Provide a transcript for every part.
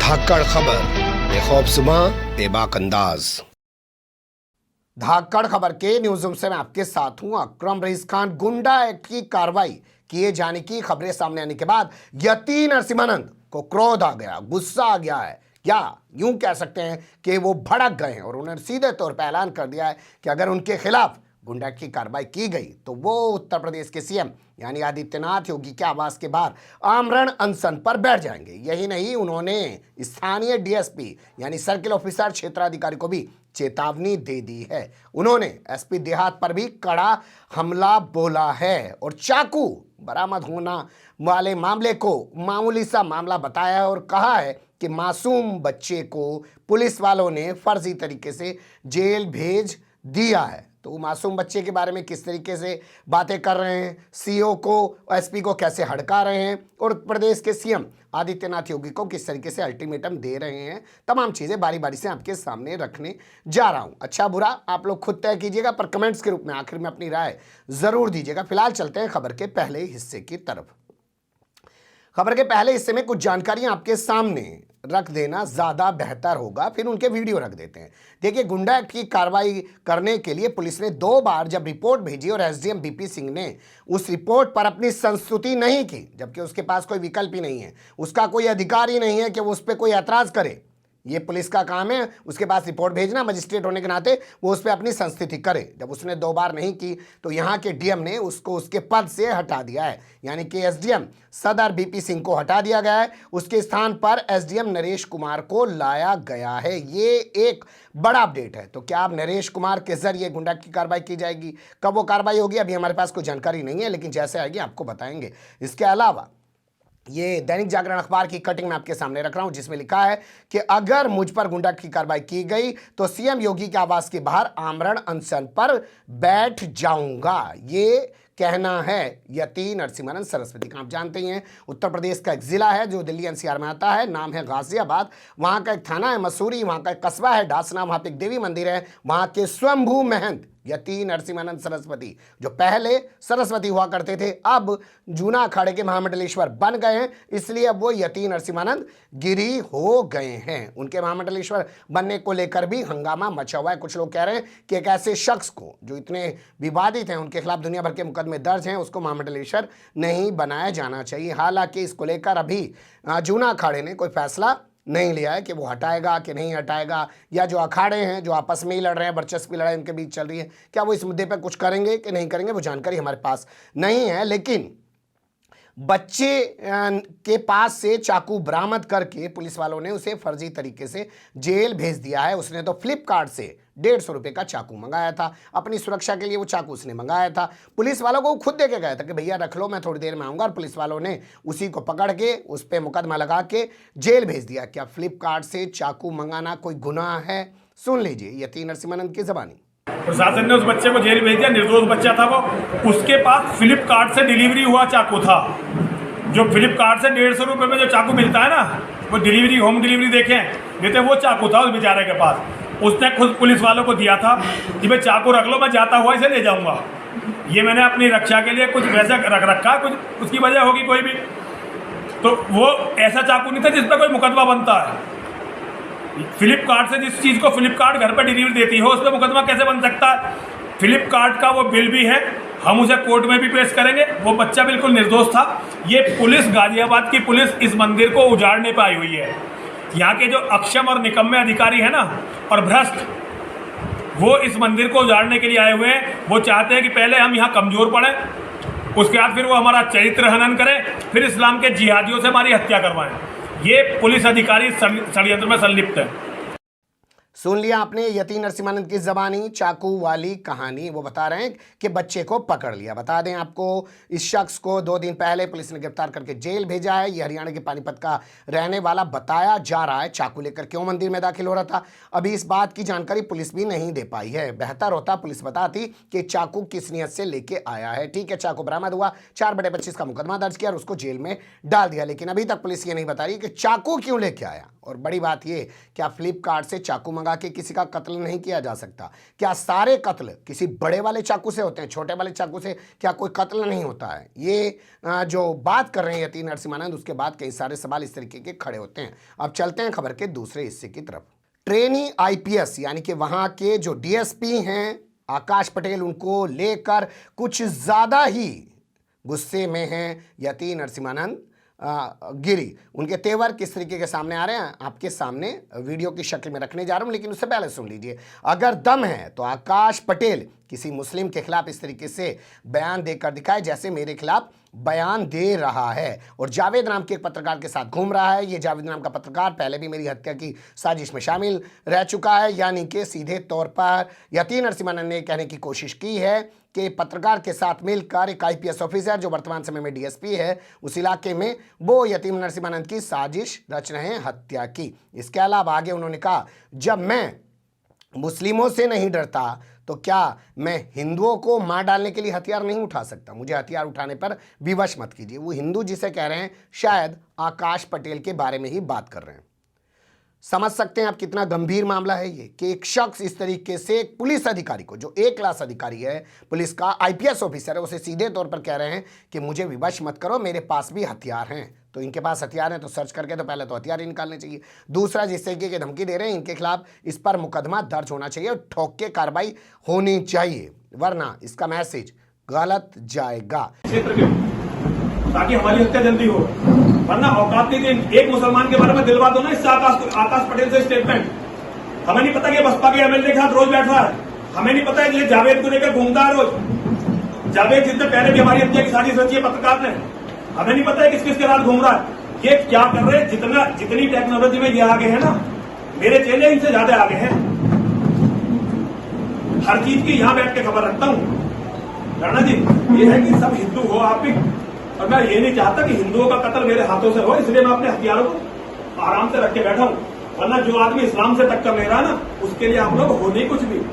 धाकड़ खबर, बेखौफजुमा बेबाक अंदाज। धाकड़ खबर के न्यूज़ रूम से मैं आपके साथ हूं अकरम रईस खान। गुंडा एक्ट की कार्रवाई किए जाने की खबरें सामने आने के बाद यती नरसिम्हानंद को क्रोध आ गया, गुस्सा आ गया है, या यूं कह सकते हैं कि वो भड़क गए हैं और उन्होंने सीधे तौर पर ऐलान कर दिया है कि अगर उनके खिलाफ गुंडा की कार्रवाई की गई तो वो उत्तर प्रदेश के सीएम यानी आदित्यनाथ योगी के आवास के बाहर आमरण अनशन पर बैठ जाएंगे। यही नहीं, उन्होंने स्थानीय डीएसपी यानी सर्किल ऑफिसर क्षेत्राधिकारी को भी चेतावनी दे दी है। उन्होंने एसपी देहात पर भी कड़ा हमला बोला है और चाकू बरामद होना वाले मामले को मामूली सा मामला बताया है और कहा है कि मासूम बच्चे को पुलिस वालों ने फर्जी तरीके से जेल भेज दिया है। तो वो मासूम बच्चे के बारे में किस तरीके से बातें कर रहे हैं, सीओ को एसपी को कैसे हड़का रहे हैं और प्रदेश के सीएम आदित्यनाथ योगी को किस तरीके से अल्टीमेटम दे रहे हैं, तमाम चीज़ें बारी बारी से आपके सामने रखने जा रहा हूं। अच्छा बुरा आप लोग खुद तय कीजिएगा, पर कमेंट्स के रूप में आखिर में अपनी राय ज़रूर दीजिएगा। फिलहाल चलते हैं खबर के पहले हिस्से की तरफ। खबर के पहले हिस्से में कुछ जानकारियां आपके सामने रख देना ज़्यादा बेहतर होगा, फिर उनके वीडियो रख देते हैं। देखिए, गुंडा एक्ट की कार्रवाई करने के लिए पुलिस ने 2 बार जब रिपोर्ट भेजी और एसडीएम बीपी सिंह ने उस रिपोर्ट पर अपनी संस्तुति नहीं की, जबकि उसके पास कोई विकल्प ही नहीं है, उसका कोई अधिकार ही नहीं है कि वो उस पर कोई ऐतराज़ करे। ये पुलिस का काम है, उसके पास रिपोर्ट भेजना, मजिस्ट्रेट होने के नाते वो उस पर अपनी संस्तुति करे। जब उसने 2 बार नहीं की तो यहाँ के डीएम ने उसको उसके पद से हटा दिया है, यानी कि एसडीएम सदर बीपी सिंह को हटा दिया गया है। उसके स्थान पर एसडीएम नरेश कुमार को लाया गया है। ये एक बड़ा अपडेट है। तो क्या अब नरेश कुमार के जरिए गुंडा की कार्रवाई की जाएगी? कब वो कार्रवाई होगी अभी हमारे पास कोई जानकारी नहीं है, लेकिन जैसे आएगी आपको बताएंगे। इसके अलावा ये दैनिक जागरण अखबार की कटिंग में आपके सामने रख रहा हूं, जिसमें लिखा है कि अगर मुझ पर गुंडा की कार्रवाई की गई तो सीएम योगी के आवास के बाहर आमरण अनशन पर बैठ जाऊंगा। ये कहना है यती नरसिम्हानंद सरस्वती का। आप जानते ही हैं, उत्तर प्रदेश का एक जिला है जो दिल्ली एनसीआर में आता है, नाम है गाजियाबाद। वहां का एक थाना है मसूरी, वहां का एक कस्बा है डासना, वहां पे एक देवी मंदिर है। वहां के स्वयंभू महंत यती नरसिम्हानंद सरस्वती, जो पहले सरस्वती हुआ करते थे, अब जूना अखाड़े के महामंडलेश्वर बन गए हैं, इसलिए अब वो यती नरसिम्हानंद गिरी हो गए हैं। उनके महामंडलेश्वर बनने को लेकर भी हंगामा मचा हुआ है। कुछ लोग कह रहे हैं कि एक ऐसे शख्स को जो इतने विवादित हैं, उनके खिलाफ दुनिया भर के मुकदमे दर्ज हैं, उसको महामंडलेश्वर नहीं बनाया जाना चाहिए। हालांकि इसको लेकर अभी जूना अखाड़े ने कोई फैसला नहीं लिया है कि वो हटाएगा कि नहीं हटाएगा, या जो अखाड़े हैं जो आपस में ही लड़ रहे हैं, वर्चस्व लड़ाई उनके बीच चल रही है, क्या वो इस मुद्दे पर कुछ करेंगे कि नहीं करेंगे, वो जानकारी हमारे पास नहीं है। लेकिन बच्चे के पास से चाकू बरामद करके पुलिस वालों ने उसे फर्जी तरीके से जेल भेज दिया है। उसने तो फ्लिपकार्ट से 150 रुपये का चाकू मंगाया था, अपनी सुरक्षा के लिए वो चाकू उसने मंगाया था। पुलिस वालों को खुद दे के गया था कि भैया रख लो, मैं थोड़ी देर में आऊँगा, और पुलिस वालों ने उसी को पकड़ के उस पर मुकदमा लगा के जेल भेज दिया। क्या फ्लिपकार्ट से चाकू मंगाना कोई गुनाह है? सुन लीजिए यती नरसिम्हानंद की ज़बानी। प्रशासन ने उस बच्चे को जेल भेज दिया, निर्दोष बच्चा था वो। उसके पास फ्लिपकार्ट से डिलीवरी हुआ चाकू था, जो फ्लिपकार्ट से 150 रुपये में जो चाकू मिलता है ना, वो डिलीवरी, होम डिलीवरी देते वो चाकू था उस बेचारे के पास। उसने खुद पुलिस वालों को दिया था कि भाई चाकू रख लो, मैं जाता हुआ इसे ले जाऊंगा, ये मैंने अपनी रक्षा के लिए कुछ वैसा रख रखा, कुछ उसकी वजह होगी कोई भी। तो वो ऐसा चाकू नहीं था जिस पर कोई मुकदमा बनता है। फ्लिपकार्ट से जिस चीज़ को फ्लिपकार्ट घर पर डिलीवरी देती हो, उस पर मुकदमा कैसे बन सकता है? फ्लिपकार्ट का वो बिल भी है, हम उसे कोर्ट में भी पेश करेंगे। वो बच्चा बिल्कुल निर्दोष था। ये पुलिस, गाजियाबाद की पुलिस इस मंदिर को उजाड़ने पर आई हुई है। यहाँ के जो अक्षम और निकम्मे अधिकारी हैं ना, और भ्रष्ट, वो इस मंदिर को उजाड़ने के लिए आए हुए हैं। वो चाहते हैं कि पहले हम यहाँ कमज़ोर पड़ें, उसके बाद फिर वो हमारा चरित्र हनन करें, फिर इस्लाम के जिहादियों से हमारी हत्या करवाएं। ये पुलिस अधिकारी षड्यंत्र में संलिप्त है। सुन लिया आपने यती नरसिम्हानंद की ज़बानी, चाकू वाली कहानी। वो बता रहे हैं कि बच्चे को पकड़ लिया। बता दें आपको, इस शख्स को 2 दिन पहले पुलिस ने गिरफ्तार करके जेल भेजा है। ये हरियाणा के पानीपत का रहने वाला बताया जा रहा है। चाकू लेकर क्यों मंदिर में दाखिल हो रहा था, अभी इस बात की जानकारी पुलिस भी नहीं दे पाई है। बेहतर होता पुलिस बताती कि चाकू किस नियत से लेके आया है। ठीक है, चाकू बरामद हुआ, 4/25 का मुकदमा दर्ज किया और उसको जेल में डाल दिया, लेकिन अभी तक पुलिस ये नहीं बता रही कि चाकू क्यों लेके आया। और बड़ी बात ये, क्या फ्लिपकार्ट से चाकू मंगा के किसी का कत्ल नहीं किया जा सकता? क्या सारे कत्ल किसी बड़े वाले चाकू से होते हैं? छोटे वाले चाकू से क्या कोई कत्ल नहीं होता है? ये जो बात कर रहे हैं यतीन नरसिम्हानंद, उसके बाद कई सारे सवाल इस तरीके के खड़े होते हैं। अब चलते हैं खबर के दूसरे हिस्से की तरफ। ट्रेनी आईपीएस यानी कि वहां के जो डीएसपी हैं आकाश पटेल, उनको लेकर कुछ ज्यादा ही गुस्से में हैं यतीन नरसिम्हानंद गिरी। उनके तेवर किस तरीके के सामने आ रहे हैं आपके सामने वीडियो की शक्ल में रखने जा रहा हूं, लेकिन उससे पहले सुन लीजिए। अगर दम है तो आकाश पटेल किसी मुस्लिम के खिलाफ इस तरीके से बयान देकर दिखाए जैसे मेरे खिलाफ बयान दे रहा है और जावेद नाम के एक पत्रकार के साथ घूम रहा है। ये जावेद नाम का पत्रकार पहले भी मेरी हत्या की साजिश में शामिल रह चुका है। यानी कि सीधे तौर पर यतीन नरसिम्हानंद ने कहने की कोशिश की है कि पत्रकार के साथ मिलकर एक आईपीएस ऑफिसर जो वर्तमान समय में डीएसपी है उस इलाके में, वो यतीन नरसिम्हानंद की साजिश रच रहे हैं हत्या की। इसके अलावा आगे उन्होंने कहा, जब मैं मुस्लिमों से नहीं डरता तो क्या मैं हिंदुओं को मार डालने के लिए हथियार नहीं उठा सकता? मुझे हथियार उठाने पर विवश मत कीजिए। वो हिंदू जिसे कह रहे हैं शायद आकाश पटेल के बारे में ही बात कर रहे हैं। समझ सकते हैं आप कितना गंभीर मामला है ये कि एक शख्स इस तरीके से एक पुलिस अधिकारी को, जो एक क्लास अधिकारी है, पुलिस का आईपीएस ऑफिसर है, उसे सीधे तौर पर कह रहे हैं कि मुझे विवश मत करो, मेरे पास भी हथियार हैं। तो इनके पास हथियार हैं तो सर्च करके तो पहले तो हथियार ही निकालने चाहिए। दूसरा, जिस तरीके की धमकी दे रहे हैं इनके खिलाफ इस पर मुकदमा दर्ज होना चाहिए और ठोक के कार्रवाई होनी चाहिए, वरना इसका मैसेज गलत जाएगा। क्षेत्र के ताकि हमारी हत्या जल्दी हो, वरना औकात नहीं थी। एक मुसलमान के बारे में दिलवा दो ना इससे आकाश पटेल से स्टेटमेंट। हमें नहीं पता कि बसपा के एमएलए के साथ रोज बैठ रहा है, हमें नहीं पता कि ये जावेद को लेकर घूमता है रोज। जावेद जितने पहले भी हमारी हत्या की साजिश रची है पत्रकार ने, हमें नहीं पता है किस किस के साथ घूम रहा है, ये क्या कर रहे हैं। जितनी टेक्नोलॉजी में ये आगे है ना, मेरे चेले इनसे ज्यादा आगे हैं। हर चीज की यहां बैठ के खबर रखता हूं राणा जी। ये है कि सब हिंदू हो आप भी, और मैं ये नहीं चाहता कि हिंदुओं का कत्ल मेरे हाथों से हो, इसलिए मैं अपने हथियारों को आराम से रख के बैठा हूं। वरना जो आदमी इस्लाम से टक्कर ले रहा है ना, उसके लिए आप लोग हो नहीं कुछ भी।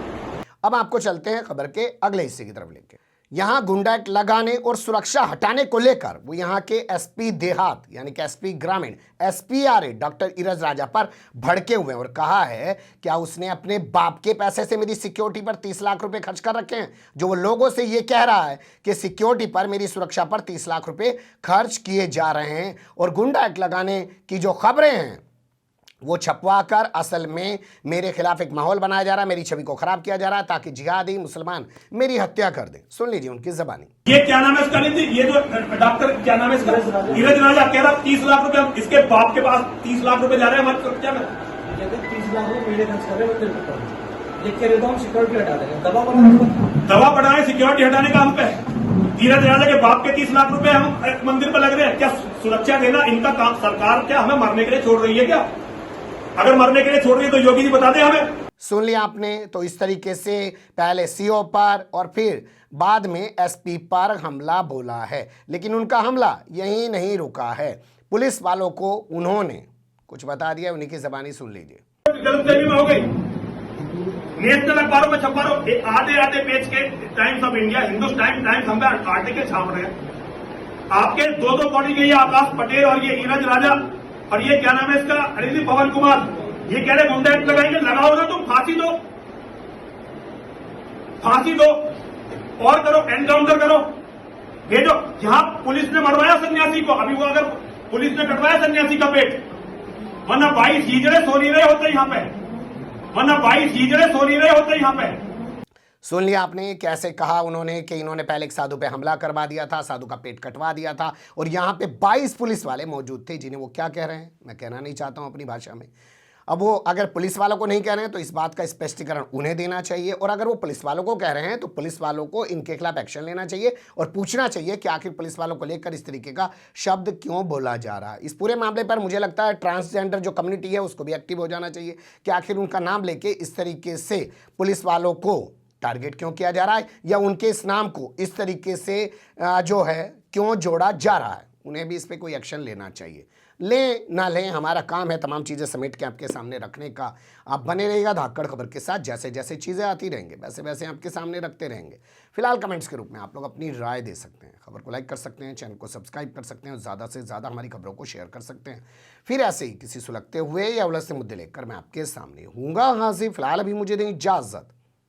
अब आपको चलते हैं खबर के अगले हिस्से की तरफ लेके। यहां गुंडा एक्ट लगाने और सुरक्षा हटाने को लेकर वो यहां के एसपी देहात यानी कि एसपी ग्रामीण एसपीआरए डॉक्टर इरज राजा पर भड़के हुए और कहा है क्या उसने अपने बाप के पैसे से मेरी सिक्योरिटी पर 30 लाख रुपए खर्च कर रखे हैं? जो वो लोगों से ये कह रहा है कि सिक्योरिटी पर, मेरी सुरक्षा पर 30 लाख रुपए खर्च किए जा रहे हैं और गुंडा एक्ट लगाने की जो खबरें हैं वो छपवाकर असल में मेरे खिलाफ एक माहौल बनाया जा रहा है, मेरी छवि को खराब किया जा रहा है ताकि जिहादी मुसलमान मेरी हत्या कर दें। सुन लीजिए उनकी जबानी। ये क्या नाम है इसका? ये जो डॉक्टर क्या नाम है इसका? धीरज राजा कह रहा 30 लाख रुपए इसके बाप के पास 30 लाख रुपए जा रहे हैं हमारे कब्जा में। 30 लाख रुपए मेरे खर्च कर रहे हैं, लिख के देता हूँ, सिक्योरिटी हटा देंगे। दवा बढ़ाए सिक्योरिटी हटाने का हम पे। धीरज राजा के बाप के 30 लाख रुपए हम मंदिर पर लग रहे हैं। क्या सुरक्षा देना इनका काम? सरकार क्या हमें मरने के लिए छोड़ रही है क्या? अगर मरने के लिए छोड़ रही है तो योगी जी बता दें हमें। सुन लिया आपने। तो इस तरीके से पहले सीओ पर और फिर बाद में एसपी पर हमला बोला है, लेकिन उनका हमला यहीं नहीं रुका है। पुलिस वालों को उन्होंने कुछ बता दिया, उन्हीं की जबानी सुन लीजिए। गलतफहमी में हो गई। नेशनल अखबारों में छपा रहो, आधे आधे पेज के times of India, Hindustan times हम आर्टिकल छाप रहे हैं। आपके दो बॉडी के, ये आकाश पटेल और ये नीरज राजा और ये क्या नाम है इसका, अरिंदी पवन कुमार, ये कह रहे गुंडा एक्ट लगाएंगे। लगाओ ना, तुम फांसी दो, फांसी दो और करो, एनकाउंटर करो, भेजो। जहां पुलिस ने मरवाया सन्यासी को, अभी वो अगर पुलिस ने कटवाया सन्यासी का पेट, वरना 22 हिजड़े सो नहीं रहे होते यहाँ पे, वरना 22 हिजड़े सो नहीं रहे होते यहाँ पे। सुन लिया आपने कैसे कहा उन्होंने कि इन्होंने पहले एक साधु पे हमला करवा दिया था, साधु का पेट कटवा दिया था और यहाँ पे 22 पुलिस वाले मौजूद थे जिन्हें वो क्या कह रहे हैं मैं कहना नहीं चाहता हूँ अपनी भाषा में। अब वो अगर पुलिस वालों को नहीं कह रहे हैं तो इस बात का स्पष्टीकरण उन्हें देना चाहिए, और अगर वो पुलिस वालों को कह रहे हैं तो पुलिस वालों को इनके खिलाफ एक्शन लेना चाहिए और पूछना चाहिए कि आखिर पुलिस वालों को लेकर इस तरीके का शब्द क्यों बोला जा रहा है। इस पूरे मामले पर मुझे लगता है ट्रांसजेंडर जो कम्युनिटी है उसको भी एक्टिव हो जाना चाहिए कि आखिर उनका नाम लेके इस तरीके से पुलिस वालों को टारगेट क्यों किया जा रहा है, या उनके इस नाम को इस तरीके से जो है क्यों जोड़ा जा रहा है। उन्हें भी इस पर कोई एक्शन लेना चाहिए। लें ना लें, हमारा काम है तमाम चीज़ें समेट के आपके सामने रखने का। आप बने रहिएगा धाकड़ खबर के साथ, जैसे जैसे चीज़ें आती रहेंगे वैसे वैसे आपके सामने रखते रहेंगे। फिलहाल कमेंट्स के रूप में आप लोग अपनी राय दे सकते हैं, खबर को लाइक कर सकते हैं, चैनल को सब्सक्राइब कर सकते हैं और ज़्यादा से ज़्यादा हमारी खबरों को शेयर कर सकते हैं। फिर ऐसे ही किसी सुलगते हुए या उलझते मुद्दे लेकर मैं आपके सामने हूँगा हाजिर। फिलहाल अभी मुझे दें इजाज़त।